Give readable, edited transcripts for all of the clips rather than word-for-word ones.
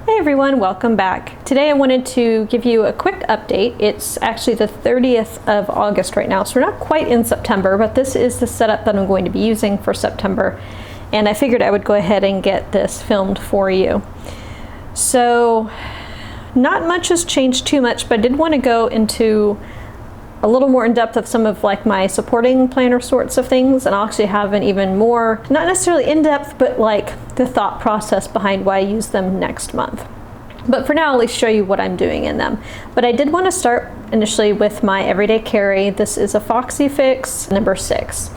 Hey everyone, welcome back. Today I wanted to give you a quick update. It's actually the 30th of August right now, so we're not quite in September, but this is the setup that I'm going to be using for September, and I figured I would go ahead and get this filmed for you. So not much has changed too much, but I did want to go into a little more in depth of some of like my supporting planner sorts of things, and I'll actually have an even more, not necessarily in depth, but like the thought process behind why I use them next month. But for now, I'll at least show you what I'm doing in them. But I did want to start initially with my everyday carry. This is a FoxyFix number 6.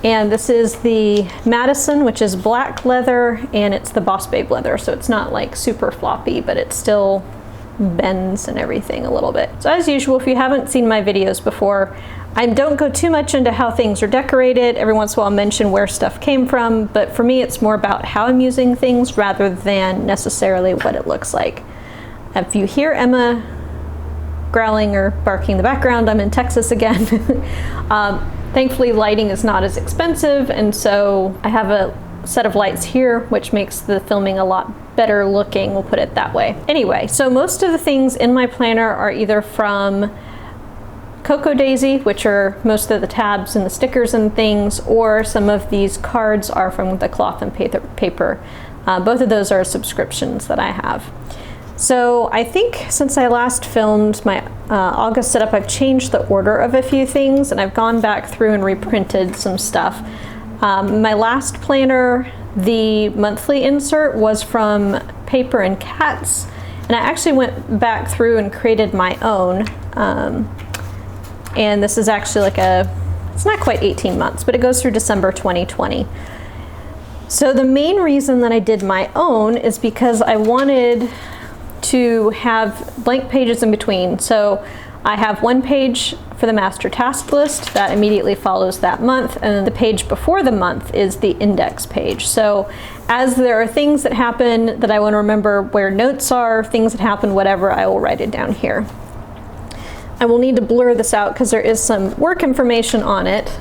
And this is the Madison, which is black leather, and it's the Boss Babe leather. So it's not like super floppy, but it's still bends and everything a little bit. So as usual, if you haven't seen my videos before, I don't go too much into how things are decorated. Every once in a while I'll mention where stuff came from, but for me it's more about how I'm using things rather than necessarily what it looks like. If you hear Emma growling or barking in the background, I'm in Texas again. Thankfully lighting is not as expensive, and so I have a set of lights here, which makes the filming a lot better looking, we'll put it that way. Anyway, so most of the things in my planner are either from Cocoa Daisy, which are most of the tabs and the stickers and things, or some of these cards are from the cloth and paper. Both of those are subscriptions that I have. So I think since I last filmed my August setup, I've changed the order of a few things, and I've gone back through and reprinted some stuff. My last planner, the monthly insert was from Paper and Cats, and I actually went back through and created my own. And this is actually like it's not quite 18 months, but it goes through December 2020. So the main reason that I did my own is because I wanted to have blank pages in between. So I have one page for the master task list that immediately follows that month, and then the page before the month is the index page. So as there are things that happen that I want to remember where notes are, things that happen, whatever, I will write it down here. I will need to blur this out because there is some work information on it,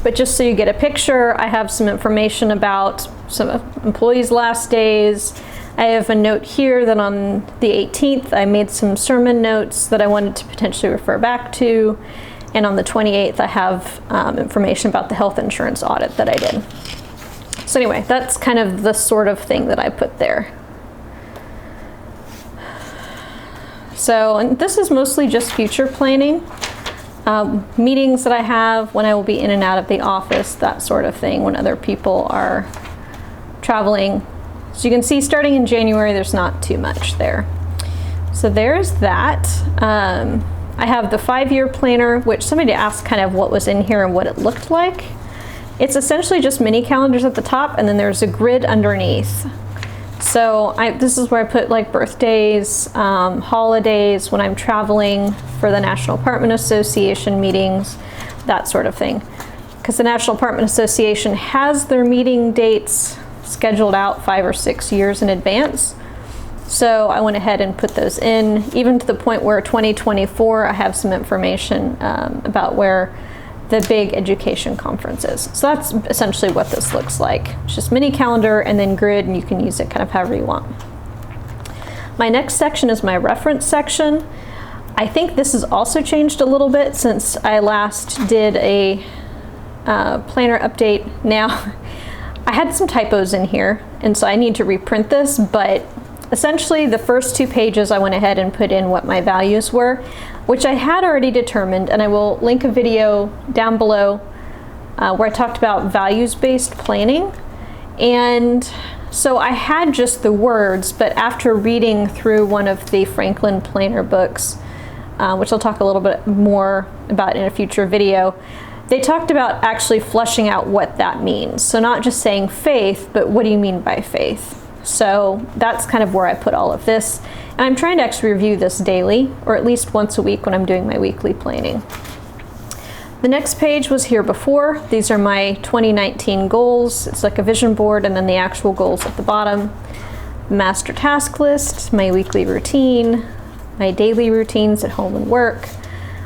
but just so you get a picture, I have some information about some employees' last days. I have a note here that on the 18th I made some sermon notes that I wanted to potentially refer back to, and on the 28th I have information about the health insurance audit that I did. So anyway, that's kind of the sort of thing that I put there. So, and this is mostly just future planning, meetings that I have, when I will be in and out of the office, that sort of thing, when other people are traveling. So you can see starting in January, there's not too much there. So there's that. I have the 5-year planner, which somebody asked kind of what was in here and what it looked like. It's essentially just mini calendars at the top, and then there's a grid underneath. So this is where I put like birthdays, holidays, when I'm traveling for the National Apartment Association meetings, that sort of thing. Because the National Apartment Association has their meeting dates scheduled out 5 or 6 years in advance. So I went ahead and put those in, even to the point where 2024 I have some information about where the big education conference is. So that's essentially what this looks like. It's just mini calendar and then grid, and you can use it kind of however you want. My next section is my reference section. I think this has also changed a little bit since I last did a planner update. Now, I had some typos in here, and so I need to reprint this, but essentially the first 2 pages I went ahead and put in what my values were, which I had already determined, and I will link a video down below where I talked about values-based planning. And so I had just the words, but after reading through one of the Franklin planner books, which I'll talk a little bit more about in a future video, they talked about actually fleshing out what that means. So not just saying faith, but what do you mean by faith? So that's kind of where I put all of this. And I'm trying to actually review this daily, or at least once a week when I'm doing my weekly planning. The next page was here before. These are my 2019 goals. It's like a vision board, and then the actual goals at the bottom. Master task list, my weekly routine, my daily routines at home and work.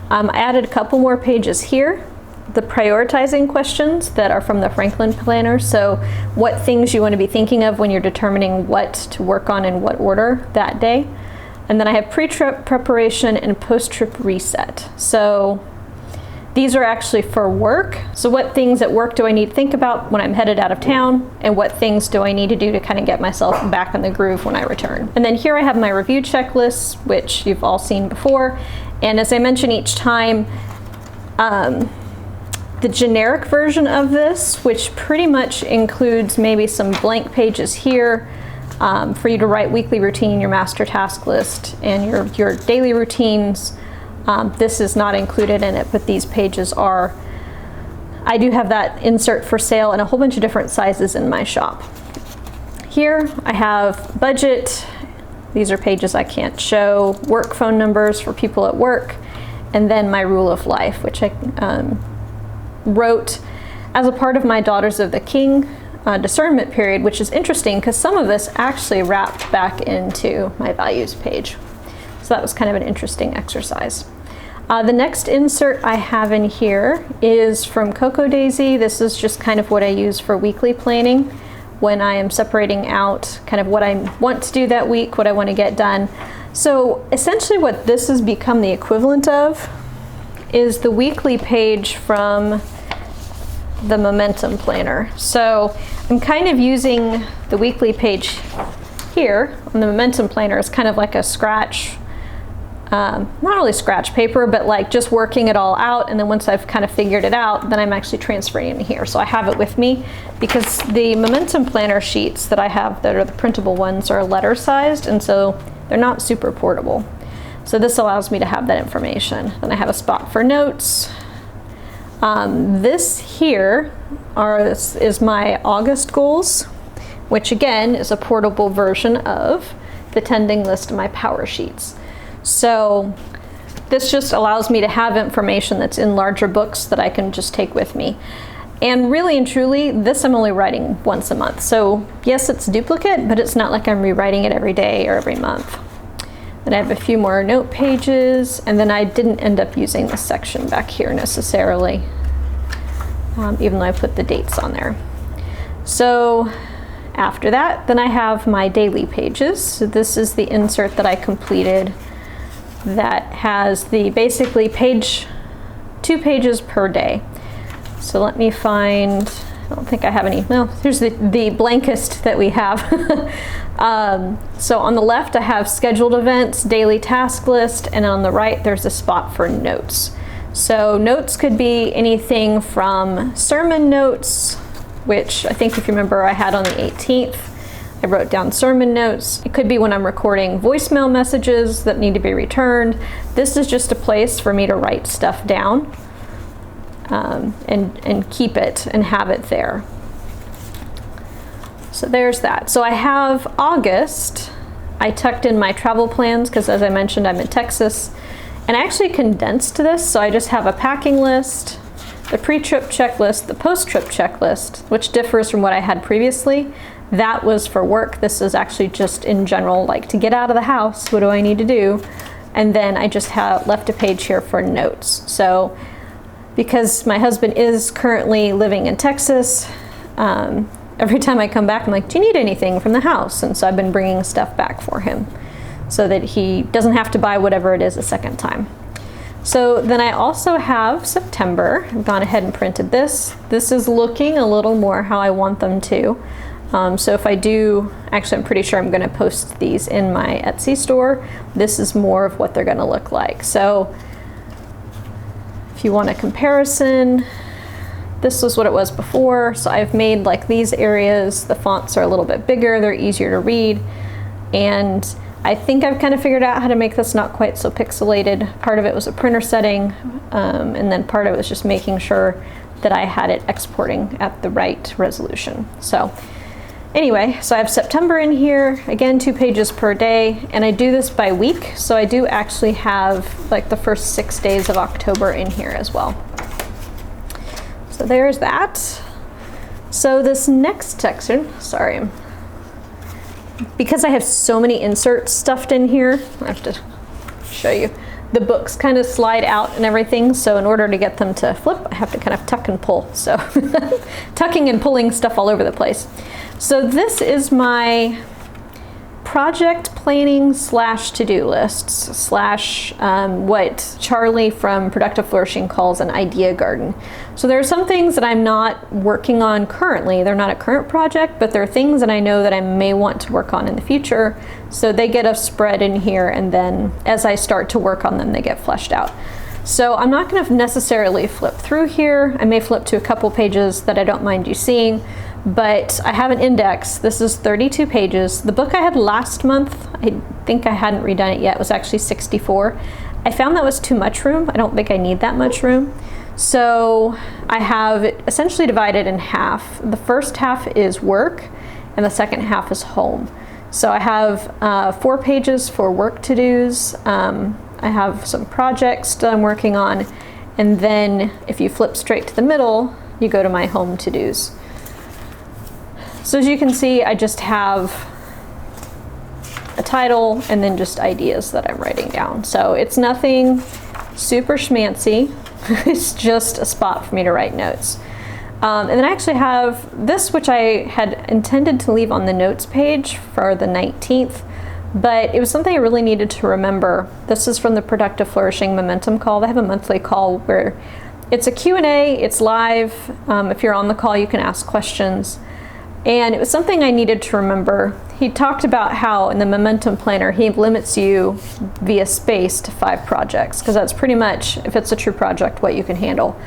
I added a couple more pages here. the prioritizing questions that are from the Franklin Planner. So what things you want to be thinking of when you're determining what to work on in what order that day. And then I have pre-trip preparation and post-trip reset. So these are actually for work. So what things at work do I need to think about when I'm headed out of town, and what things do I need to do to kind of get myself back in the groove when I return. And then here I have my review checklists, which you've all seen before. And as I mention each time, the generic version of this, which pretty much includes maybe some blank pages here for you to write weekly routine, your master task list, and your daily routines. This is not included in it, but these pages are. I do have that insert for sale in a whole bunch of different sizes in my shop. Here I have budget. These are pages I can't show. Work phone numbers for people at work. And then my rule of life, which I wrote as a part of my Daughters of the King discernment period, which is interesting because some of this actually wrapped back into my values page. So that was kind of an interesting exercise. The next insert I have in here is from Cocoa Daisy. This is just kind of what I use for weekly planning when I am separating out kind of what I want to do that week, what I want to get done. So essentially what this has become the equivalent of is the weekly page from the Momentum Planner. So I'm kind of using the weekly page here on the Momentum Planner as kind of like a scratch, not really scratch paper, but like just working it all out. And then once I've kind of figured it out, then I'm actually transferring it in here. So I have it with me because the Momentum Planner sheets that I have that are the printable ones are letter sized, and so they're not super portable. So this allows me to have that information. Then I have a spot for notes. This here is my August goals, which again is a portable version of the tending list of my Powersheets. So this just allows me to have information that's in larger books that I can just take with me. And really and truly, this I'm only writing once a month. So yes, it's duplicate, but it's not like I'm rewriting it every day or every month. Then I have a few more note pages, and then I didn't end up using this section back here necessarily, even though I put the dates on there. So after that, then I have my daily pages. So this is the insert that I completed that has the basically 2 pages per day. So let me find, I don't think I have any, no, here's the blankest that we have. So on the left I have scheduled events, daily task list, and on the right there's a spot for notes. So notes could be anything from sermon notes, which I think if you remember I had on the 18th. I wrote down sermon notes. It could be when I'm recording voicemail messages that need to be returned. This is just a place for me to write stuff down and keep it and have it there. So there's that. So I have August. I tucked in my travel plans because, as I mentioned, I'm in Texas. And I actually condensed this, so I just have a packing list, the pre-trip checklist, the post-trip checklist, which differs from what I had previously. That was for work. This is actually just in general, like to get out of the house, what do I need to do? And then I just have left a page here for notes. So because my husband is currently living in Texas, every time I come back, I'm like, do you need anything from the house? And so I've been bringing stuff back for him so that he doesn't have to buy whatever it is a second time. So then I also have September. I've gone ahead and printed this. This is looking a little more how I want them to. So if I do, actually I'm pretty sure I'm gonna post these in my Etsy store. This is more of what they're gonna look like. So if you want a comparison, this was what it was before. So I've made like these areas, the fonts are a little bit bigger, they're easier to read. And I think I've kind of figured out how to make this not quite so pixelated. Part of it was a printer setting, and then part of it was just making sure that I had it exporting at the right resolution. So anyway, so I have September in here, again 2 pages per day, and I do this by week, so I do actually have like the first 6 days of October in here as well. So there's that. So this next section, sorry, because I have so many inserts stuffed in here, I have to show you. the books kind of slide out and everything, so in order to get them to flip, I have to kind of tuck and pull. So tucking and pulling stuff all over the place. So this is my project planning slash to-do lists slash what Charlie from Productive Flourishing calls an idea garden. So there are some things that I'm not working on currently. They're not a current project, but they're things that I know that I may want to work on in the future. So they get a spread in here, and then as I start to work on them, they get fleshed out. So I'm not going to necessarily flip through here. I may flip to a couple pages that I don't mind you seeing, but I have an index. This is 32 pages. The book I had last month, I think I hadn't redone it yet, was actually 64. I found that was too much room. I don't think I need that much room. So I have it essentially divided in half. The first half is work, and the second half is home. So I have 4 pages for work to-dos. I have some projects that I'm working on, and then if you flip straight to the middle, you go to my home to-dos. So as you can see, I just have a title and then just ideas that I'm writing down. So it's nothing super schmancy. It's just a spot for me to write notes. And then I actually have this, which I had intended to leave on the notes page for the 19th, but it was something I really needed to remember. This is from the Productive Flourishing Momentum Call. They have a monthly call where it's a Q&A, it's live. If you're on the call, you can ask questions. And it was something I needed to remember. He talked about how in the Momentum Planner, he limits you via space to 5 projects, because that's pretty much, if it's a true project, what you can handle.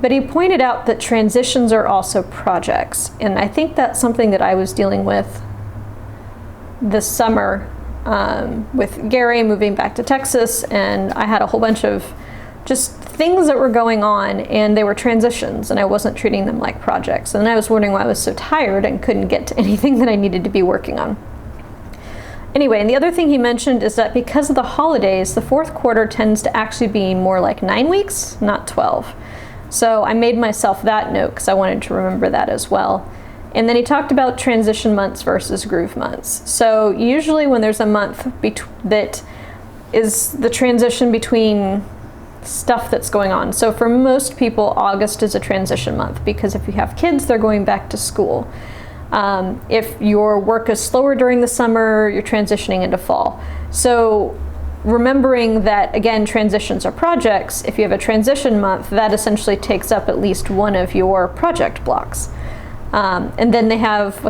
But he pointed out that transitions are also projects. And I think that's something that I was dealing with this summer with Gary moving back to Texas, and I had a whole bunch of just things that were going on, and they were transitions, and I wasn't treating them like projects. And then I was wondering why I was so tired and couldn't get to anything that I needed to be working on. Anyway, and the other thing he mentioned is that because of the holidays, the 4th quarter tends to actually be more like 9 weeks, not 12. So I made myself that note because I wanted to remember that as well. And then he talked about transition months versus groove months. So usually when there's a month that is the transition between stuff that's going on. So for most people, August is a transition month because if you have kids, they're going back to school. If your work is slower during the summer, you're transitioning into fall. So remembering that, again, transitions are projects. If you have a transition month, that essentially takes up at least one of your project blocks. And then they have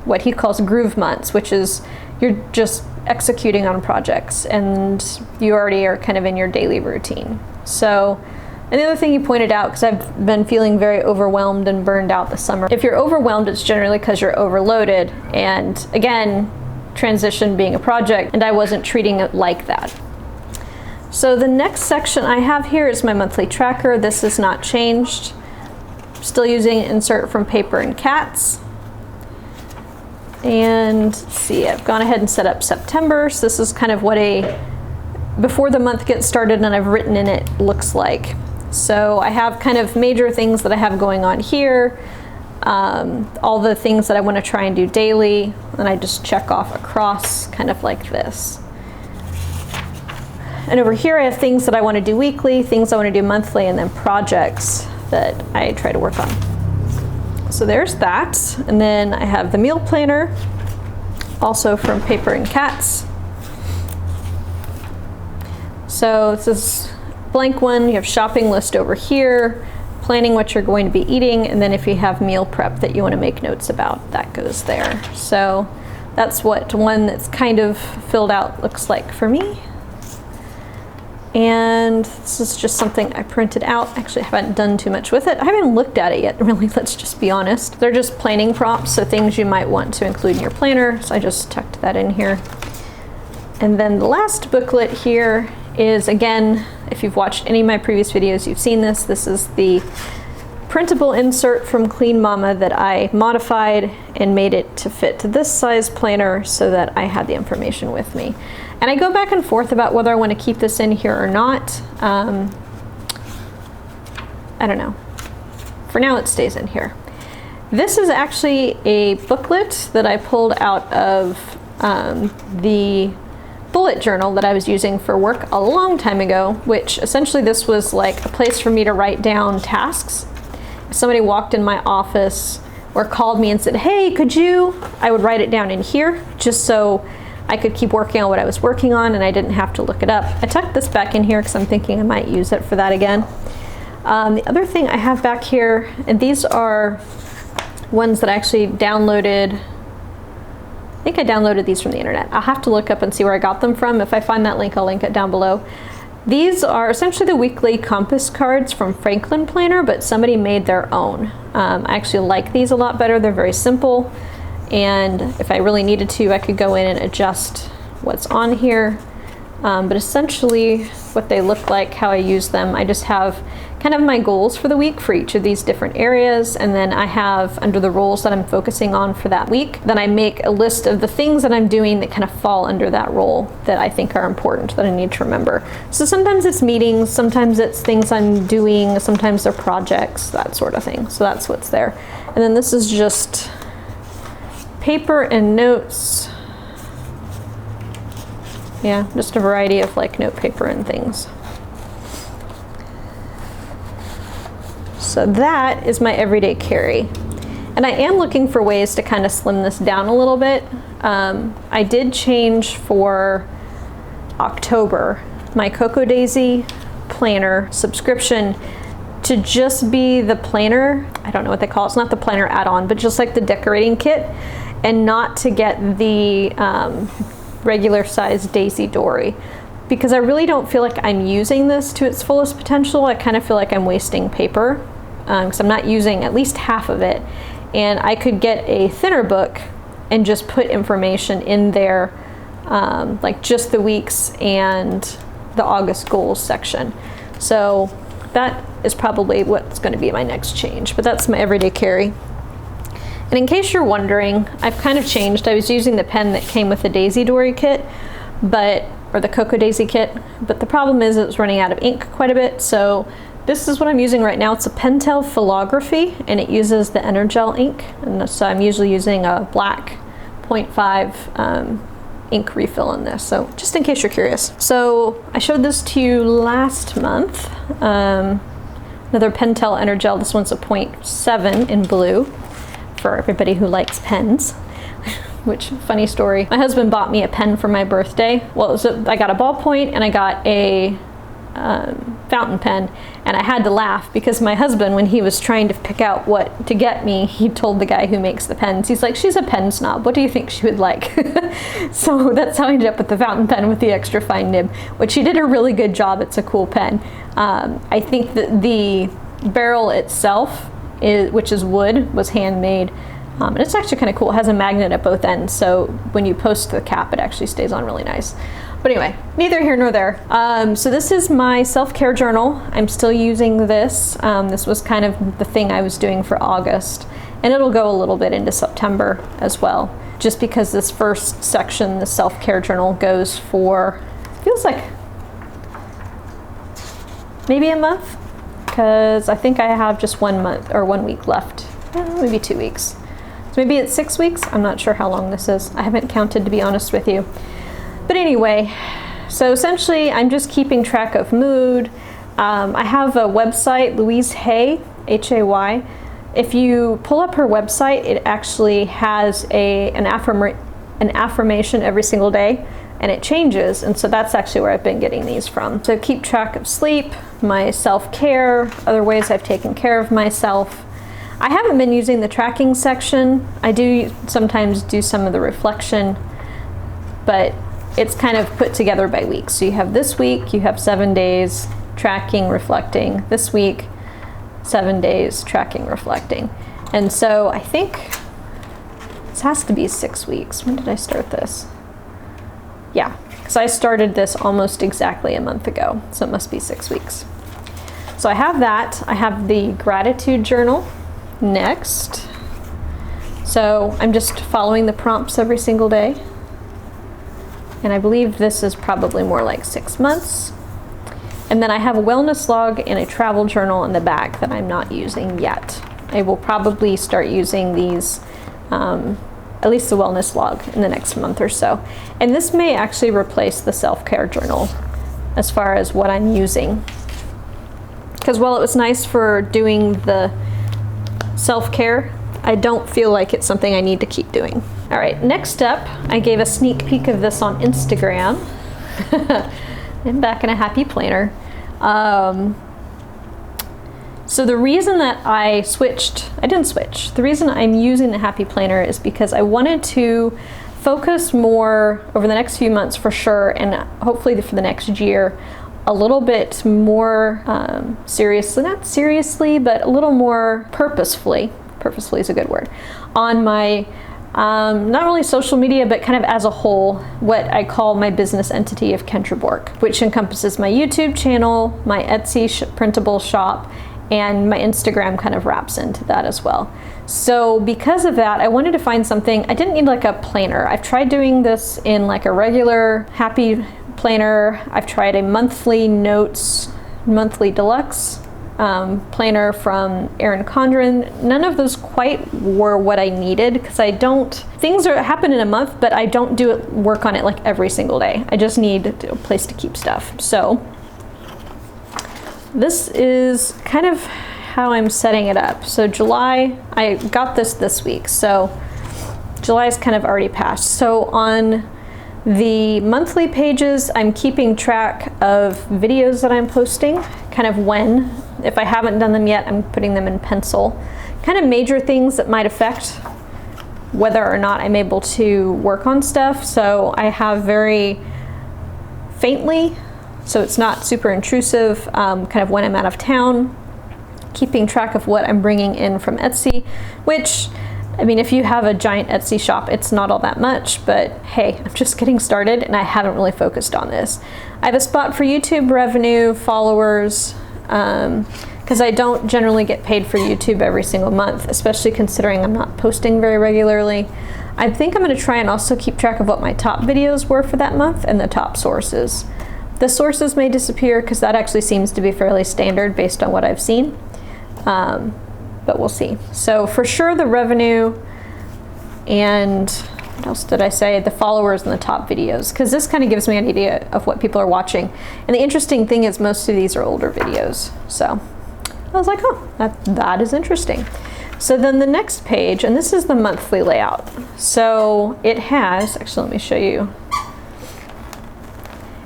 what he calls groove months, which is you're just executing on projects and you already are kind of in your daily routine. So, and the other thing he pointed out, because I've been feeling very overwhelmed and burned out this summer, if you're overwhelmed, it's generally because you're overloaded. And again, transition being a project, and I wasn't treating it like that. So the next section I have here is my monthly tracker. This has not changed. Still using insert from Paper and Cats. And let's see, I've gone ahead and set up September. So this is kind of what before the month gets started and I've written in it looks like. So I have kind of major things that I have going on here, all the things that I want to try and do daily, and I just check off across kind of like this. And over here I have things that I want to do weekly, things I want to do monthly, and then projects that I try to work on. So there's that. And then I have the meal planner, also from Paper and Cats. So this is blank one. You have shopping list over here, planning what you're going to be eating, and then if you have meal prep that you want to make notes about, that goes there. So that's what one that's kind of filled out looks like for me. And this is just something I printed out. Actually, I haven't done too much with it. I haven't looked at it yet, really, let's just be honest. They're just planning prompts, so things you might want to include in your planner. So I just tucked that in here. And then the last booklet here is, again, if you've watched any of my previous videos, you've seen this. This is the printable insert from Clean Mama that I modified and made it to fit to this size planner so that I had the information with me. And I go back and forth about whether I want to keep this in here or not. I don't know. For now, it stays in here. This is actually a booklet that I pulled out of the bullet journal that I was using for work a long time ago, which essentially this was like a place for me to write down tasks. If somebody walked in my office or called me and said, hey, could you, I would write it down in here just so I could keep working on what I was working on and I didn't have to look it up. I tucked this back in here because I'm thinking I might use it for that again. The other thing I have back here, and these are ones that I actually downloaded. I think I downloaded these from the internet. I'll have to look up and see where I got them from. If I find that link, I'll link it down below. These are essentially the weekly compass cards from Franklin Planner, but somebody made their own. I actually like these a lot better. They're very simple, and if I really needed to, I could go in and adjust what's on here. But essentially what they look like, how I use them, I just have kind of my goals for the week for each of these different areas, and then I have under the roles that I'm focusing on for that week, then I make a list of the things that I'm doing that kind of fall under that role that I think are important that I need to remember. So sometimes it's meetings, sometimes it's things I'm doing, sometimes they're projects, that sort of thing. So that's what's there. And then this is just paper and notes. Yeah, just a variety of like note paper and things. So that is my everyday carry. And I am looking for ways to kind of slim this down a little bit. I did change for October my Cocoa Daisy planner subscription to just be the planner. I don't know what they call it. It's not the planner add-on, but just like the decorating kit, and not to get the regular size Daisy Dory, because I really don't feel like I'm using this to its fullest potential. I kind of feel like I'm wasting paper because I'm not using at least half of it, and I could get a thinner book and just put information in there, like just the weeks and the August goals section. So that is probably what's going to be my next change, but that's my everyday carry. And in case you're wondering, I've kind of changed. I was using the pen that came with the Daisy Dory kit, or the Cocoa Daisy kit, but the problem is it was running out of ink quite a bit, so this is what I'm using right now. It's a Pentel Philography, and it uses the Energel ink, and so I'm usually using a black 0.5 ink refill in this, so just in case you're curious. So I showed this to you last month. Another Pentel Energel, this one's a 0.7 in blue, for everybody who likes pens. Which, funny story, my husband bought me a pen for my birthday. Well, I got a ballpoint and I got a fountain pen, and I had to laugh because my husband, when he was trying to pick out what to get me, he told the guy who makes the pens, he's like, she's a pen snob, what do you think she would like? So that's how I ended up with the fountain pen with the extra fine nib, which he did a really good job. It's a cool pen. I think that the barrel itself, which is wood, was handmade. And it's actually kind of cool. It has a magnet at both ends, so when you post the cap, it actually stays on really nice. But anyway, neither here nor there. So this is my self-care journal. I'm still using this. This was kind of the thing I was doing for August, and it'll go a little bit into September as well, just because this first section, the self-care journal, goes for, feels like maybe a month, because I think I have just 1 month or 1 week left, maybe 2 weeks. So maybe it's 6 weeks. I'm not sure how long this is. I haven't counted, to be honest with you. But anyway, so essentially I'm just keeping track of mood. I have a website, Louise Hay, Hay. If you pull up her website, it actually has an affirmation every single day, and it changes, and so that's actually where I've been getting these from. So keep track of sleep, my self-care, other ways I've taken care of myself. I haven't been using the tracking section. I do sometimes do some of the reflection, but it's kind of put together by week. So you have this week, you have 7 days, tracking, reflecting. This week, 7 days, tracking, reflecting. And so I think this has to be 6 weeks. When did I start this? Yeah, because I started this almost exactly a month ago, so it must be 6 weeks. So I have that. I have the gratitude journal next. So I'm just following the prompts every single day. And I believe this is probably more like 6 months. And then I have a wellness log and a travel journal in the back that I'm not using yet. I will probably start using these at least the wellness log in the next month or so. And this may actually replace the self-care journal as far as what I'm using. Because while it was nice for doing the self-care, I don't feel like it's something I need to keep doing. All right, next up, I gave a sneak peek of this on Instagram. I'm back in a happy planner. So the reason that I didn't switch. The reason I'm using the happy planner is because I wanted to focus more over the next few months for sure, and hopefully for the next year, a little bit more seriously, not seriously, but a little more purposefully is a good word, on my not really social media, but kind of as a whole, what I call my business entity of Kendra Bork, which encompasses my YouTube channel, my Etsy printable shop, and my Instagram kind of wraps into that as well. So because of that, I wanted to find something. I didn't need like a planner. I've tried doing this in like a regular happy planner. I've tried a monthly notes, monthly deluxe planner from Erin Condren. None of those quite were what I needed, because things happen in a month, but I don't work on it like every single day. I just need a place to keep stuff. So this is kind of how I'm setting it up. So July, I got this week. So July is kind of already passed. So on the monthly pages, I'm keeping track of videos that I'm posting, kind of when. If I haven't done them yet, I'm putting them in pencil. Kind of major things that might affect whether or not I'm able to work on stuff. So I have very faintly, so it's not super intrusive, kind of when I'm out of town, keeping track of what I'm bringing in from Etsy, which, I mean, if you have a giant Etsy shop, it's not all that much, but hey, I'm just getting started and I haven't really focused on this. I have a spot for YouTube revenue, followers, because I don't generally get paid for YouTube every single month, especially considering I'm not posting very regularly. I think I'm going to try and also keep track of what my top videos were for that month and the top sources. The sources may disappear because that actually seems to be fairly standard based on what I've seen, but we'll see. So for sure the revenue, and what else did I say? The followers and the top videos, because this kind of gives me an idea of what people are watching. And the interesting thing is most of these are older videos. So I was like, oh, that is interesting. So then the next page, and this is the monthly layout. So it has, actually let me show you.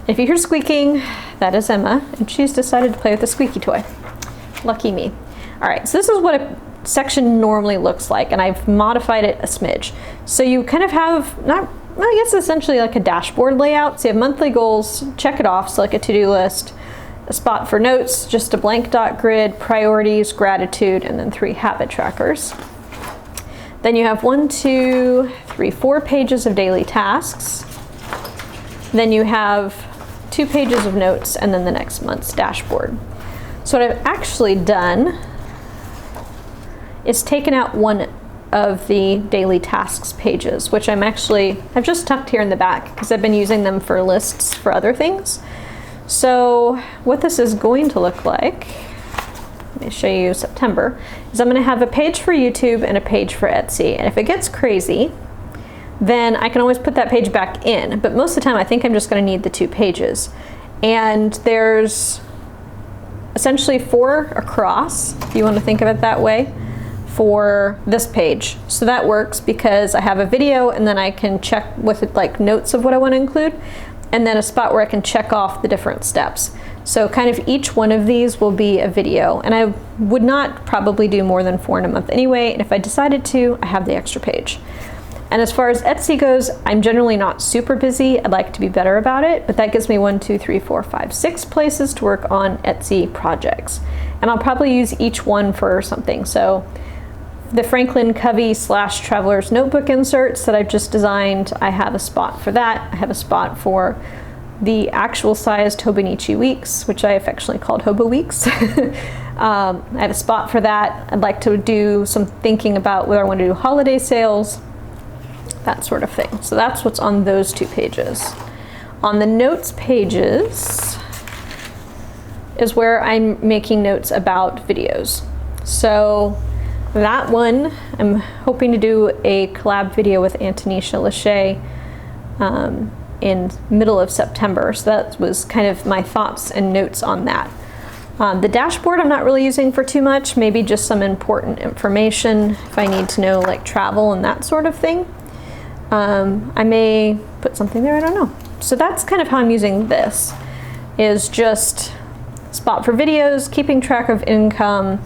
If you hear squeaking, that is Emma, and she's decided to play with a squeaky toy. Lucky me. All right, so this is what a section normally looks like, and I've modified it a smidge. So you kind of have, I guess essentially like a dashboard layout. So you have monthly goals, check it off, so like a to-do list, a spot for notes, just a blank dot grid, priorities, gratitude, and then 3 habit trackers. Then you have 1, 2, 3, 4 pages of daily tasks. Then you have 2 pages of notes, and then the next month's dashboard. So what I've actually done is taken out one of the daily tasks pages, which I've just tucked here in the back because I've been using them for lists for other things. So what this is going to look like, let me show you September, is I'm going to have a page for YouTube and a page for Etsy. And if it gets crazy, then I can always put that page back in. But most of the time, I think I'm just going to need the 2 pages. And there's essentially 4 across, if you want to think of it that way, for this page. So that works because I have a video and then I can check with it like notes of what I want to include, and then a spot where I can check off the different steps. So kind of each one of these will be a video, and I would not probably do more than 4 in a month anyway, and if I decided to, I have the extra page. And as far as Etsy goes, I'm generally not super busy. I'd like to be better about it, but that gives me 1, 2, 3, 4, 5, 6 places to work on Etsy projects. And I'll probably use each one for something. So the Franklin Covey / Traveler's Notebook inserts that I've just designed, I have a spot for that. I have a spot for the actual sized Hobonichi Weeks, which I affectionately called Hobo Weeks. I have a spot for that. I'd like to do some thinking about whether I want to do holiday sales, that sort of thing. So that's what's on those 2 pages. On the notes pages is where I'm making notes about videos. So that one, I'm hoping to do a collab video with Antonisha Lachey in middle of September. So that was kind of my thoughts and notes on that. The dashboard I'm not really using for too much, maybe just some important information if I need to know like travel and that sort of thing. I may put something there, I don't know. So that's kind of how I'm using this, is just spot for videos, keeping track of income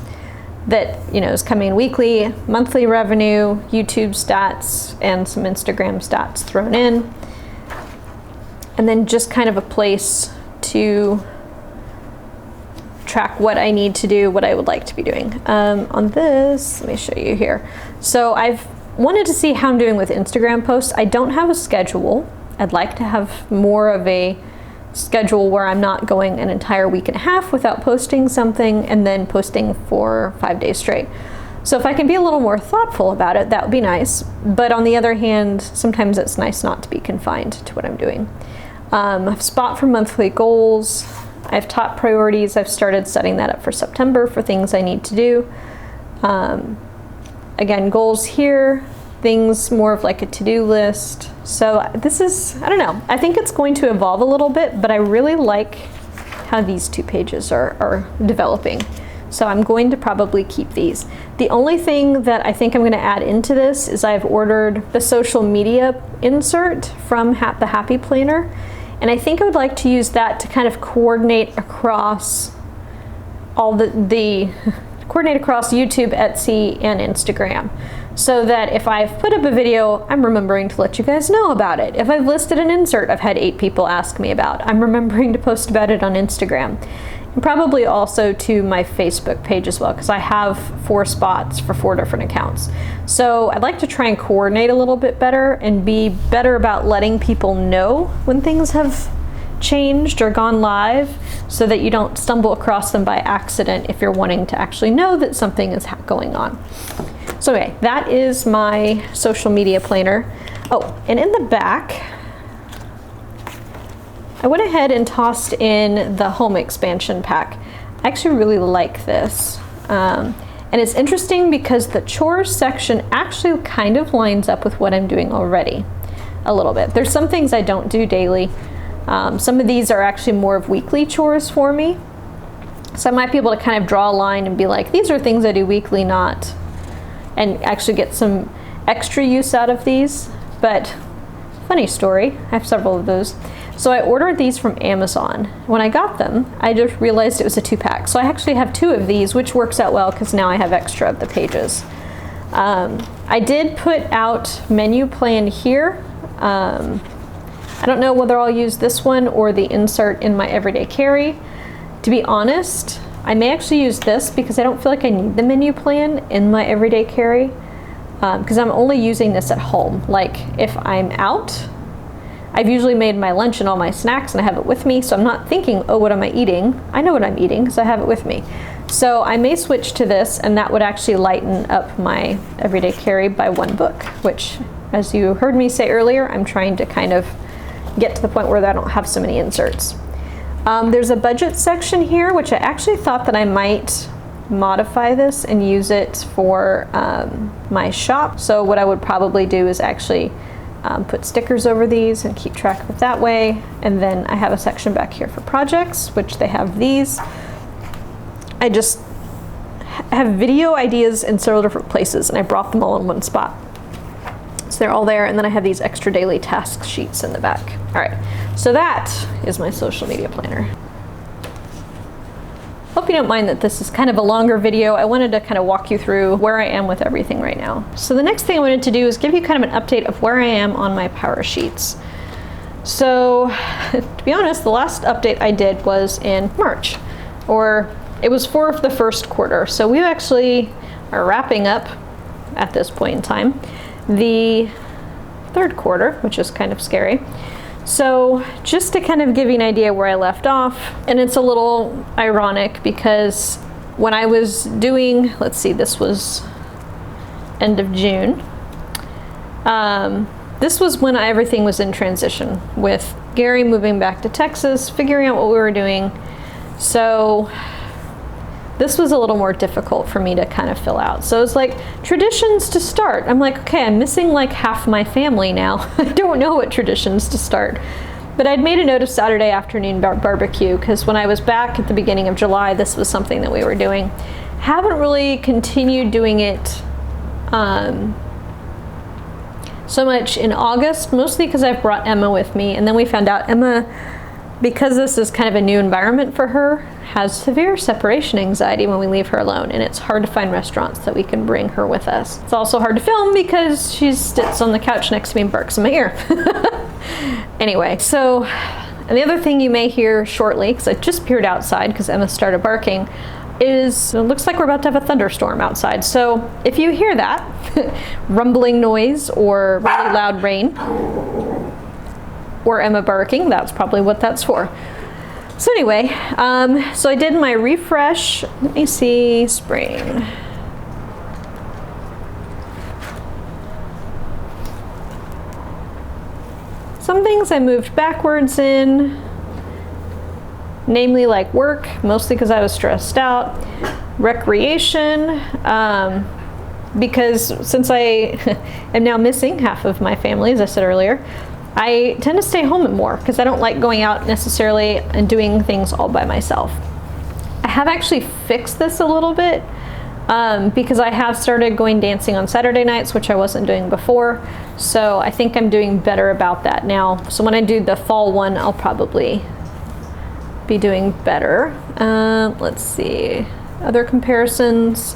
that, you know, is coming weekly, monthly revenue, YouTube stats, and some Instagram stats thrown in. And then just kind of a place to track what I need to do, what I would like to be doing. On this, let me show you here. So I've wanted to see how I'm doing with Instagram posts. I don't have a schedule. I'd like to have more of a schedule where I'm not going an entire week and a half without posting something and then posting for 5 days straight. So if I can be a little more thoughtful about it, that would be nice. But on the other hand, sometimes it's nice not to be confined to what I'm doing. I have spot for monthly goals. I have top priorities. I've started setting that up for September for things I need to do. Again, goals here, things more of like a to-do list. So this is, I don't know, I think it's going to evolve a little bit, but I really like how these 2 pages are developing. So I'm going to probably keep these. The only thing that I think I'm going to add into this is I've ordered the social media insert from the Happy Planner. And I think I would like to use that to kind of coordinate across all coordinate across YouTube, Etsy, and Instagram. So that if I've put up a video, I'm remembering to let you guys know about it. If I've listed an insert I've had 8 people ask me about, I'm remembering to post about it on Instagram. And probably also to my Facebook page as well, because I have 4 spots for 4 different accounts. So I'd like to try and coordinate a little bit better and be better about letting people know when things have changed or gone live, so that you don't stumble across them by accident if you're wanting to actually know that something is going on. So anyway, that is my social media planner. Oh, and in the back, I went ahead and tossed in the home expansion pack. I actually really like this. And it's interesting because the chores section actually kind of lines up with what I'm doing already a little bit. There's some things I don't do daily. Some of these are actually more of weekly chores for me. So I might be able to kind of draw a line and be like, these are things I do weekly, not, and actually get some extra use out of these. But funny story, I have several of those. So I ordered these from Amazon. When I got them, I just realized it was a 2-pack. So I actually have 2 of these, which works out well because now I have extra of the pages. I did put out menu plan here. I don't know whether I'll use this one or the insert in my everyday carry. To be honest, I may actually use this because I don't feel like I need the menu plan in my everyday carry, because I'm only using this at home. Like if I'm out, I've usually made my lunch and all my snacks and I have it with me, so I'm not thinking, oh, what am I eating? I know what I'm eating because I have it with me. So I may switch to this, and that would actually lighten up my everyday carry by 1 book, which, as you heard me say earlier, I'm trying to kind of get to the point where I don't have so many inserts. There's a budget section here, which I actually thought that I might modify this and use it for my shop. So what I would probably do is actually put stickers over these and keep track of it that way. And then I have a section back here for projects, which they have these. I just have video ideas in several different places, and I brought them all in one spot. So they're all there, and then I have these extra daily task sheets in the back. All right, so that is my social media planner. Hope you don't mind that this is kind of a longer video. I wanted to kind of walk you through where I am with everything right now. So the next thing I wanted to do is give you kind of an update of where I am on my Powersheets. So to be honest, the last update I did was in March, or it was for the first quarter. So we actually are wrapping up at this point in time the 3rd quarter, which is kind of scary. So just to kind of give you an idea where I left off, and it's a little ironic because when I was doing, let's see, this was end of June. This was when everything was in transition with Gary moving back to Texas, figuring out what we were doing. So this was a little more difficult for me to kind of fill out. So it's like traditions to start. I'm like, okay, I'm missing like half my family now. I don't know what traditions to start. But I'd made a note of Saturday afternoon barbecue because when I was back at the beginning of July, this was something that we were doing. Haven't really continued doing it so much in August, mostly because I've brought Emma with me. And then we found out Emma, because this is kind of a new environment for her, has severe separation anxiety when we leave her alone, and it's hard to find restaurants that we can bring her with us. It's also hard to film because she sits on the couch next to me and barks in my ear. Anyway, so, and the other thing you may hear shortly, because I just peered outside because Emma started barking, is it looks like we're about to have a thunderstorm outside. So if you hear that rumbling noise or really loud rain or Emma barking, that's probably what that's for. So anyway, so I did my refresh. Let me see, spring. Some things I moved backwards in, namely like work, mostly because I was stressed out. Recreation, because since I am now missing half of my family, as I said earlier, I tend to stay home more because I don't like going out necessarily and doing things all by myself. I have actually fixed this a little bit because I have started going dancing on Saturday nights, which I wasn't doing before. So I think I'm doing better about that now. So when I do the fall one, I'll probably be doing better. Let's see, other comparisons.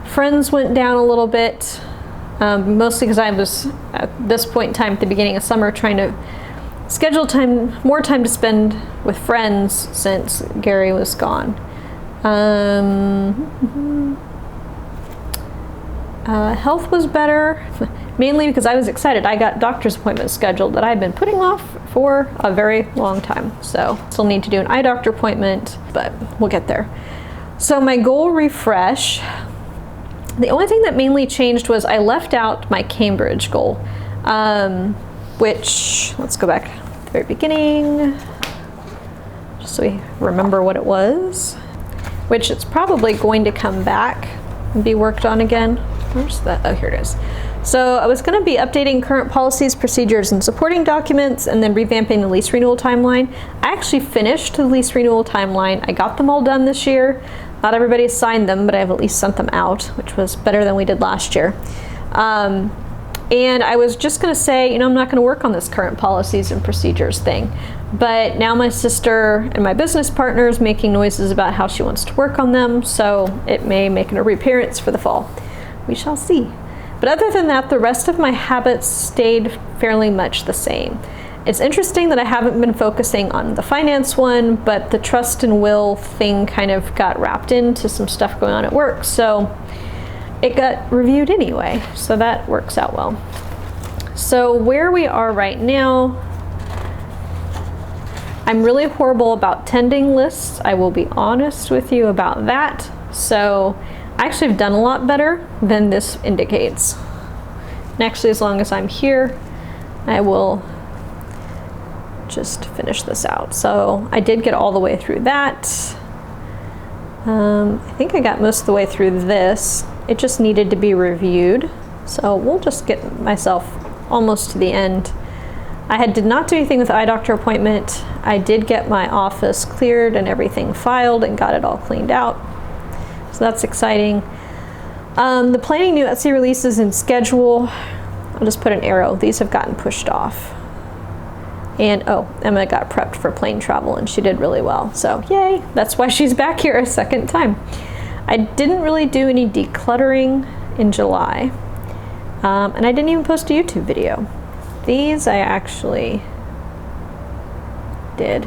Friends went down a little bit. Mostly because I was at this point in time at the beginning of summer trying to schedule more time to spend with friends since Gary was gone. Health was better, mainly because I was excited. I got doctor's appointments scheduled that I'd been putting off for a very long time. So still need to do an eye doctor appointment, but we'll get there. So my goal refresh. The only thing that mainly changed was I left out my Cambridge goal, which, let's go back to the very beginning, just so we remember what it was, which it's probably going to come back and be worked on again. Where's that? Oh, here it is. So I was going to be updating current policies, procedures, and supporting documents, and then revamping the lease renewal timeline. I actually finished the lease renewal timeline. I got them all done this year. Not everybody has signed them, but I've at least sent them out, which was better than we did last year. And I was just gonna say, I'm not gonna work on this current policies and procedures thing. But now my sister and my business partner is making noises about how she wants to work on them, so it may make a reappearance for the fall. We shall see. But other than that, the rest of my habits stayed fairly much the same. It's interesting that I haven't been focusing on the finance one, but the trust and will thing kind of got wrapped into some stuff going on at work. So it got reviewed anyway. So that works out well. So where we are right now, I'm really horrible about tending lists. I will be honest with you about that. So I actually have done a lot better than this indicates. And actually, as long as I'm here, I will just finish this out. So I did get all the way through that. I think I got most of the way through this. It just needed to be reviewed. So we'll just get myself almost to the end. I did not do anything with the eye doctor appointment. I did get my office cleared and everything filed and got it all cleaned out. So that's exciting. The planning new Etsy releases and schedule, I'll just put an arrow. These have gotten pushed off. And Emma got prepped for plane travel and she did really well. So yay, that's why she's back here a second time. I didn't really do any decluttering in July. And I didn't even post a YouTube video. These I actually did.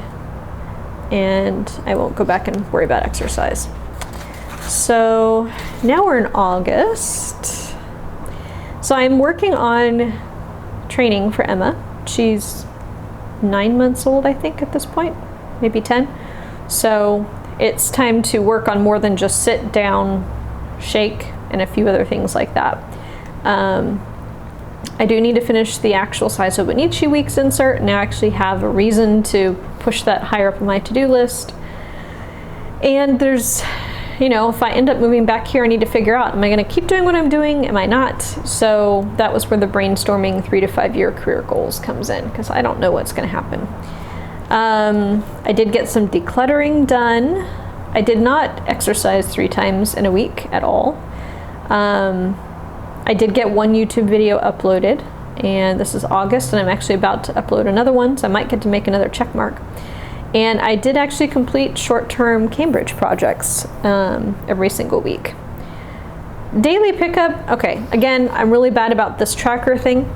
And I won't go back and worry about exercise. So now we're in August. So I'm working on training for Emma. She's 9 months old, I think, at this point, maybe 10. So it's time to work on more than just sit down, shake, and a few other things like that. I do need to finish the actual size of Bonichi Weeks insert, and I actually have a reason to push that higher up on my to-do list. And there's you know, if I end up moving back here, I need to figure out, am I going to keep doing what I'm doing? Am I not? So that was where the brainstorming 3 to 5 year career goals comes in, because I don't know what's going to happen. I did get some decluttering done. I did not exercise 3 times in a week at all. I did get 1 YouTube video uploaded, and this is August, and I'm actually about to upload another one, so I might get to make another check mark. And I did actually complete short-term Cambridge projects every single week. Daily pickup, okay, again, I'm really bad about this tracker thing.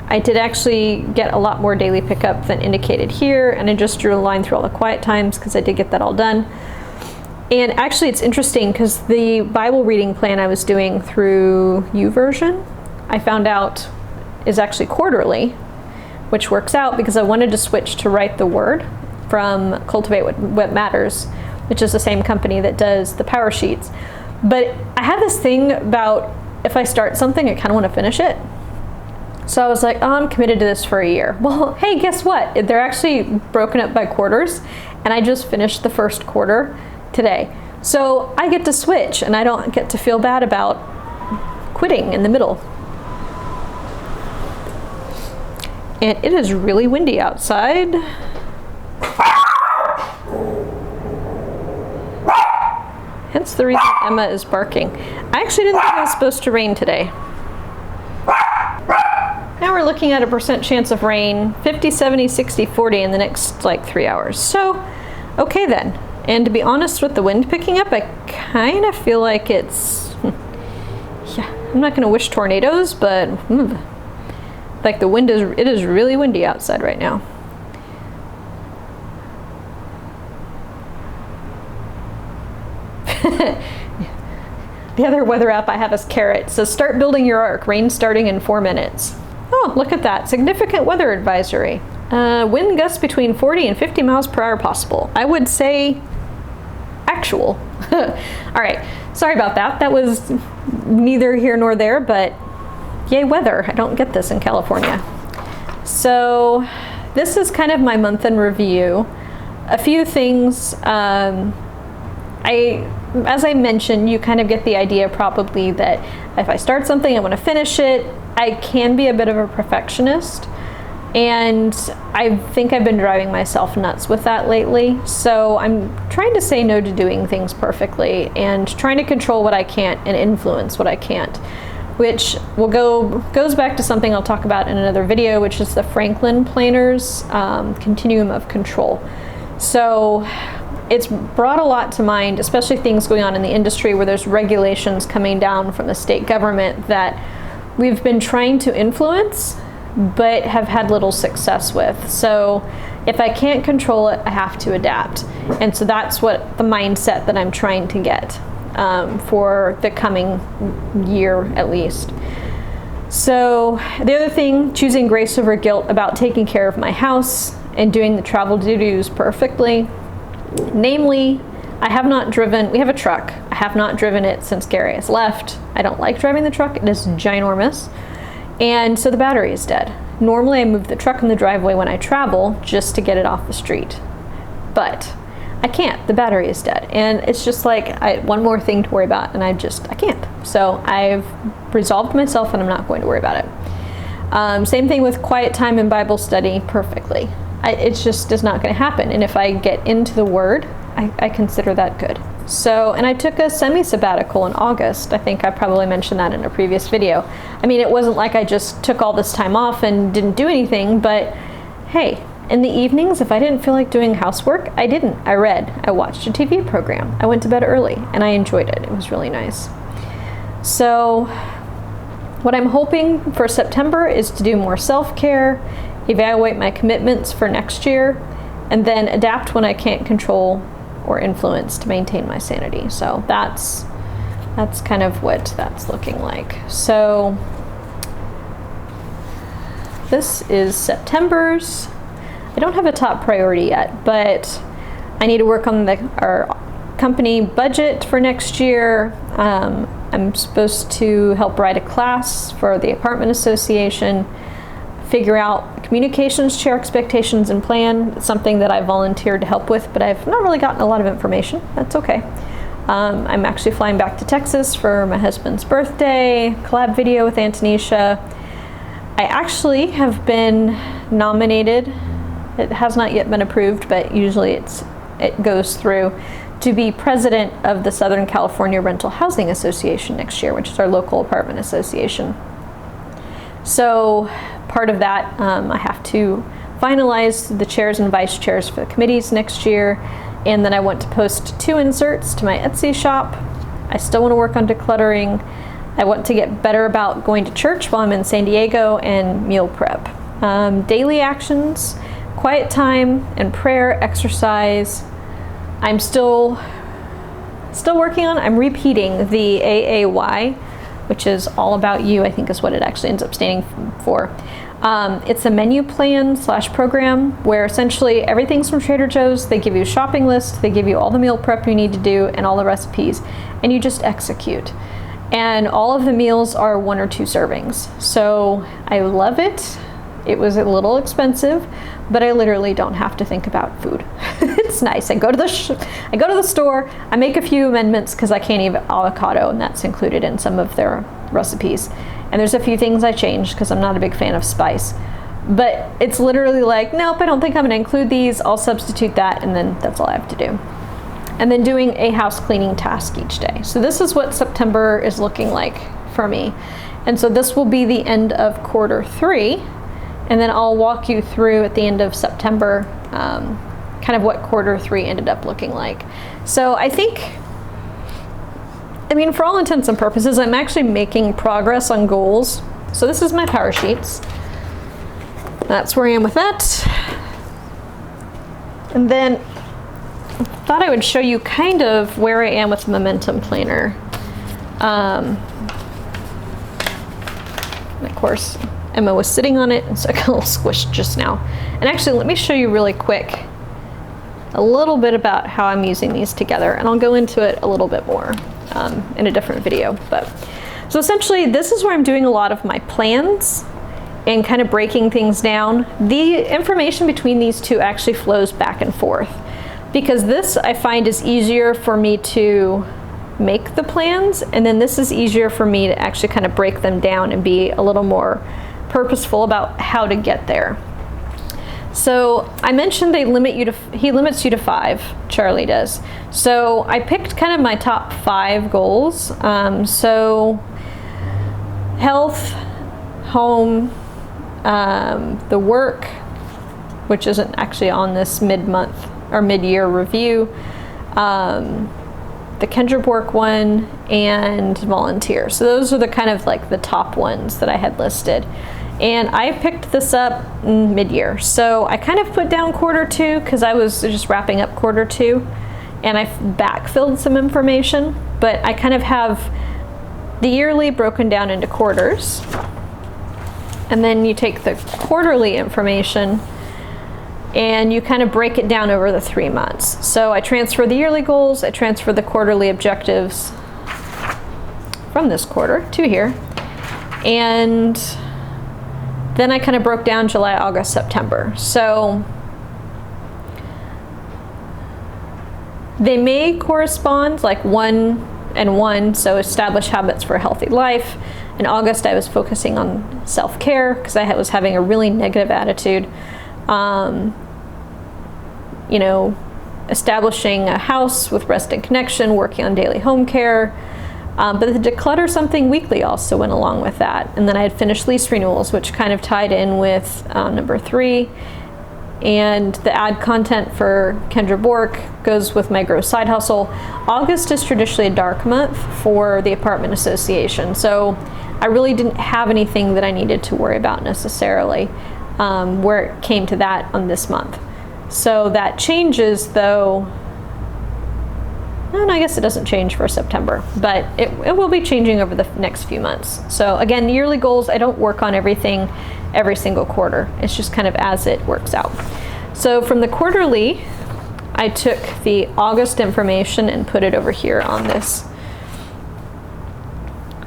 I did actually get a lot more daily pickup than indicated here, and I just drew a line through all the quiet times because I did get that all done. And actually it's interesting because the Bible reading plan I was doing through YouVersion, I found out is actually quarterly, which works out because I wanted to switch to Write the Word from Cultivate What Matters, which is the same company that does the Powersheets. But I have this thing about if I start something, I kind of want to finish it. So I was like, oh, I'm committed to this for a year. Well, hey, guess what? They're actually broken up by quarters, and I just finished the first quarter today. So I get to switch, and I don't get to feel bad about quitting in the middle. And it is really windy outside. Hence the reason Emma is barking. I actually didn't think it was supposed to rain today. Now we're looking at a % chance of rain, 50, 70, 60, 40 in the next like 3 hours. So, okay then. And to be honest, with the wind picking up, I kind of feel like it's, yeah, I'm not gonna wish tornadoes, but like the wind it is really windy outside right now. The other weather app I have is Carrot. It says start building your ark, rain starting in 4 minutes. Oh, look at that, significant weather advisory. Wind gusts between 40 and 50 miles per hour possible. I would say actual. All right, sorry about that. That was neither here nor there, but yay weather. I don't get this in California. So this is kind of my month in review. A few things, as I mentioned, you kind of get the idea probably that if I start something, I want to finish it. I can be a bit of a perfectionist, and I think I've been driving myself nuts with that lately. So I'm trying to say no to doing things perfectly and trying to control what I can't and influence what I can't, which goes back to something I'll talk about in another video, which is the Franklin Planner's continuum of control. So it's brought a lot to mind, especially things going on in the industry where there's regulations coming down from the state government that we've been trying to influence but have had little success with. So if I can't control it, I have to adapt. And so that's what the mindset that I'm trying to get for the coming year at least. So the other thing, choosing grace over guilt about taking care of my house and doing the travel to-dos perfectly. Namely, I have not driven, we have a truck. I have not driven it since Gary has left. I don't like driving the truck. It is ginormous. And so the battery is dead. Normally I move the truck in the driveway when I travel just to get it off the street. But I can't, the battery is dead. And it's just like one more thing to worry about, and I can't. So I've resolved myself and I'm not going to worry about it. Same thing with quiet time and Bible study perfectly. It just is not going to happen. And if I get into the Word, I consider that good. So, and I took a semi-sabbatical in August. I think I probably mentioned that in a previous video. I mean, it wasn't like I just took all this time off and didn't do anything, but hey, in the evenings, if I didn't feel like doing housework, I didn't. I read, I watched a TV program, I went to bed early, and I enjoyed it. It was really nice. So, what I'm hoping for September is to do more self-care, evaluate my commitments for next year, and then adapt when I can't control or influence to maintain my sanity. So that's kind of what that's looking like. So this is September's. I don't have a top priority yet, but I need to work on our company budget for next year. I'm supposed to help write a class for the apartment association, figure out communications, share expectations, and plan. It's something that I volunteered to help with, but I've not really gotten a lot of information. That's okay. I'm actually flying back to Texas for my husband's birthday, collab video with Antonisha. I actually have been nominated. It has not yet been approved, but usually it goes through to be president of the Southern California Rental Housing Association next year, which is our local apartment association. So part of that, I have to finalize the chairs and vice chairs for the committees next year. And then I want to post 2 inserts to my Etsy shop. I still want to work on decluttering. I want to get better about going to church while I'm in San Diego and meal prep. Daily actions, quiet time and prayer, exercise. I'm still working on, I'm repeating the AAY, which is all about you, I think is what it actually ends up standing for. It's a menu plan / program where essentially everything's from Trader Joe's. They give you a shopping list, they give you all the meal prep you need to do and all the recipes, and you just execute. And all of the meals are 1 or 2 servings. So I love it. It was a little expensive, but I literally don't have to think about food. It's nice. I go to the store, I make a few amendments because I can't eat avocado, and that's included in some of their recipes. And there's a few things I changed because I'm not a big fan of spice. But it's literally like, nope, I don't think I'm going to include these. I'll substitute that, and then that's all I have to do. And then doing a house cleaning task each day. So this is what September is looking like for me. And so this will be the end of quarter 3. And then I'll walk you through at the end of September kind of what quarter 3 ended up looking like. So I think, I mean, for all intents and purposes, I'm actually making progress on goals. So this is my Powersheets. That's where I am with that. And then I thought I would show you kind of where I am with the Momentum Planner. And of course, Emma was sitting on it, and so I got a little squished just now. And actually, let me show you really quick a little bit about how I'm using these together, and I'll go into it a little bit more in a different video. But so essentially, this is where I'm doing a lot of my plans and kind of breaking things down. The information between these two actually flows back and forth, because this I find is easier for me to make the plans, and then this is easier for me to actually kind of break them down and be a little more purposeful about how to get there. So I mentioned he limits you to 5, Charlie does. So I picked kind of my top 5 goals. So health, home, the work, which isn't actually on this mid-month or mid-year review, the Kendra Bork one, and volunteer. So those are the kind of like the top ones that I had listed. And I picked this up mid-year. So I kind of put down quarter 2 because I was just wrapping up quarter 2, and I backfilled some information, but I kind of have the yearly broken down into quarters. And then you take the quarterly information and you kind of break it down over the 3 months. So I transfer the yearly goals, I transfer the quarterly objectives from this quarter to here. And then I kind of broke down July, August, September. So they may correspond, like 1 and 1, so establish habits for a healthy life. In August, I was focusing on self-care because I was having a really negative attitude. You know, establishing a house with rest and connection, working on daily home care. But the declutter something weekly also went along with that. And then I had finished lease renewals, which kind of tied in with number 3. And the ad content for Kendra Bork goes with my gross side hustle. August is traditionally a dark month for the apartment association. So I really didn't have anything that I needed to worry about necessarily where it came to that on this month. So that changes though. And I guess it doesn't change for September, but it will be changing over the next few months. So again, the yearly goals, I don't work on everything every single quarter. It's just kind of as it works out. So from the quarterly, I took the August information and put it over here on this.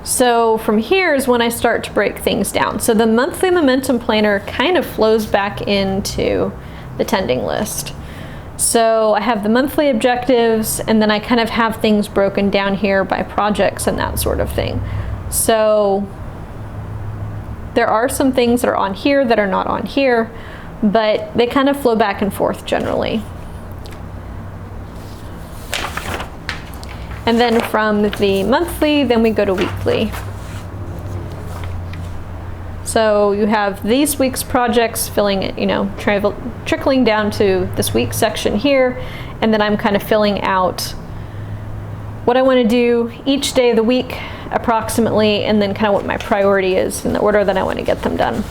So from here is when I start to break things down. So the monthly momentum planner kind of flows back into the tending list. So I have the monthly objectives, and then I kind of have things broken down here by projects and that sort of thing. So there are some things that are on here that are not on here, but they kind of flow back and forth generally. And then from the monthly, then we go to weekly. So you have these week's projects filling it, trickling down to this week's section here, and then I'm kind of filling out what I want to do each day of the week approximately, and then kind of what my priority is in the order that I want to get them done.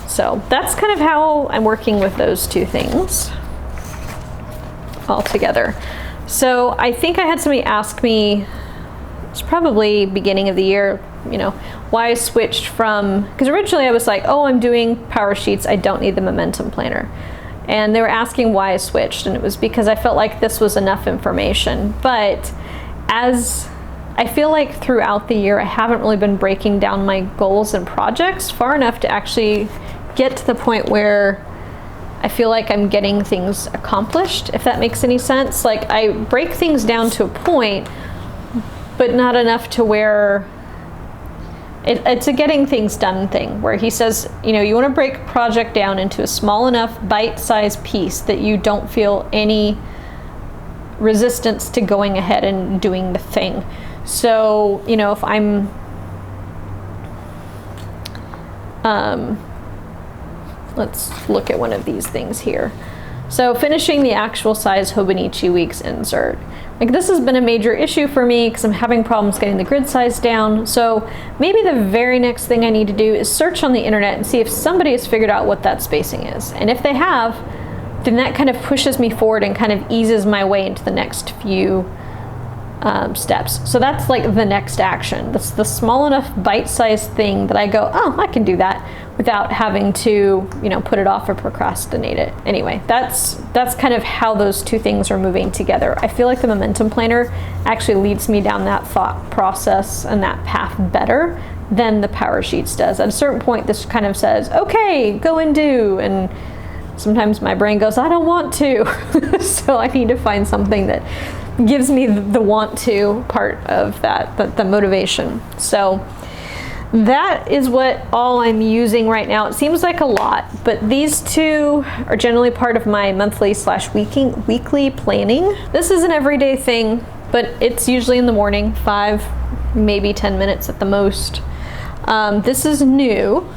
So that's kind of how I'm working with those two things all together. So I think I had somebody ask me, it's probably beginning of the year, why I switched from, because originally I was like, oh, I'm doing Powersheets, I don't need the momentum planner. And they were asking why I switched, and it was because I felt like this was enough information. But as I feel like throughout the year, I haven't really been breaking down my goals and projects far enough to actually get to the point where I feel like I'm getting things accomplished, if that makes any sense. Like, I break things down to a point, but not enough to where it's a getting things done thing, where he says, you want to break a project down into a small enough bite-sized piece that you don't feel any resistance to going ahead and doing the thing. So, if I'm let's look at one of these things here. So finishing the actual size Hobonichi weeks insert. Like, this has been a major issue for me because I'm having problems getting the grid size down. So maybe the very next thing I need to do is search on the internet and see if somebody has figured out what that spacing is. And if they have, then that kind of pushes me forward and kind of eases my way into the next few steps. So that's like the next action. That's the small enough bite-sized thing that I go, oh, I can do that without having to, put it off or procrastinate it. Anyway, that's kind of how those two things are moving together. I feel like the momentum planner actually leads me down that thought process and that path better than the Powersheets does. At a certain point, this kind of says, okay, go and do, and sometimes my brain goes, I don't want to. So I need to find something that gives me the want to part of that, the motivation. So that is what all I'm using right now. It seems like a lot, but these two are generally part of my monthly/weekly planning. This is an everyday thing, but it's usually in the morning, 5, maybe 10 minutes at the most. This is new,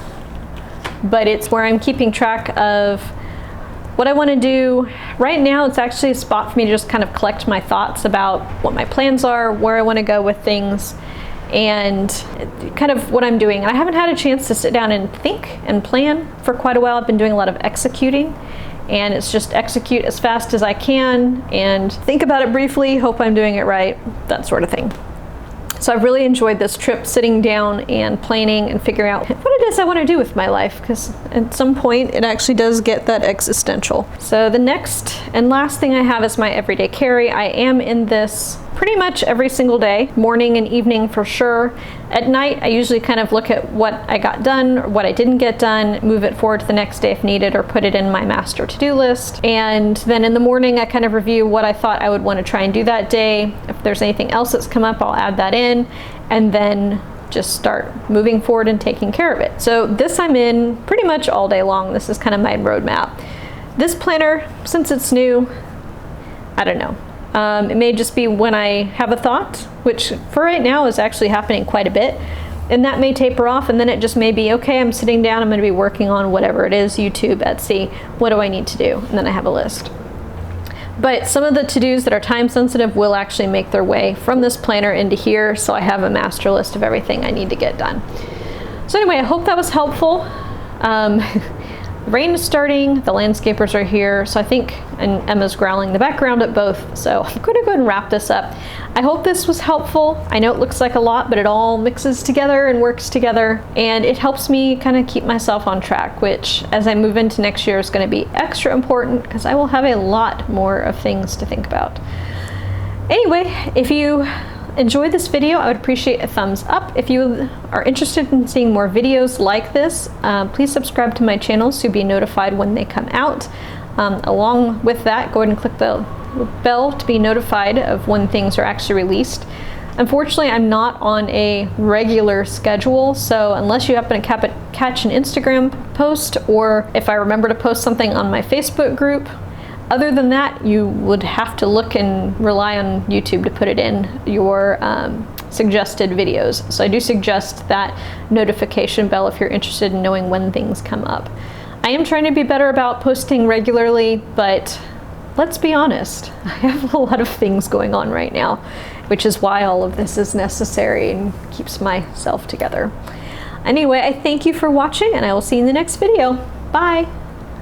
but it's where I'm keeping track of what I want to do. Right now, it's actually a spot for me to just kind of collect my thoughts about what my plans are, where I want to go with things, and kind of what I'm doing. And I haven't had a chance to sit down and think and plan for quite a while. I've been doing a lot of executing, and it's just execute as fast as I can and think about it briefly, hope I'm doing it right, that sort of thing. So I've really enjoyed this trip, sitting down and planning and figuring out what it is I want to do with my life, because at some point it actually does get that existential. So the next and last thing I have is my everyday carry. I am in this pretty much every single day, morning and evening for sure. At night, I usually kind of look at what I got done or what I didn't get done, move it forward to the next day if needed, or put it in my master to-do list. And then in the morning, I kind of review what I thought I would want to try and do that day. If there's anything else that's come up, I'll add that in, and then just start moving forward and taking care of it. So this I'm in pretty much all day long. This is kind of my roadmap. This planner, since it's new, I don't know. It may just be when I have a thought, which for right now is actually happening quite a bit, and that may taper off, and then it just may be, okay, I'm sitting down, I'm going to be working on whatever it is, YouTube, Etsy, what do I need to do? And then I have a list. But some of the to-dos that are time sensitive will actually make their way from this planner into here, so I have a master list of everything I need to get done. So anyway, I hope that was helpful. Rain is starting, the landscapers are here, so I think, and Emma's growling in the background at both, so I'm going to go ahead and wrap this up. I hope this was helpful. I know it looks like a lot, but it all mixes together and works together, and it helps me kind of keep myself on track, which as I move into next year is going to be extra important because I will have a lot more of things to think about. Anyway, if you enjoyed this video, I would appreciate a thumbs up. If you are interested in seeing more videos like this, please subscribe to my channel so you'll be notified when they come out. Along with that, go ahead and click the bell to be notified of when things are actually released. Unfortunately, I'm not on a regular schedule, so unless you happen to catch an Instagram post, or if I remember to post something on my Facebook group, other than that, you would have to look and rely on YouTube to put it in your suggested videos. So I do suggest that notification bell if you're interested in knowing when things come up. I am trying to be better about posting regularly, but let's be honest, I have a lot of things going on right now, which is why all of this is necessary and keeps myself together. Anyway, I thank you for watching, and I will see you in the next video. Bye!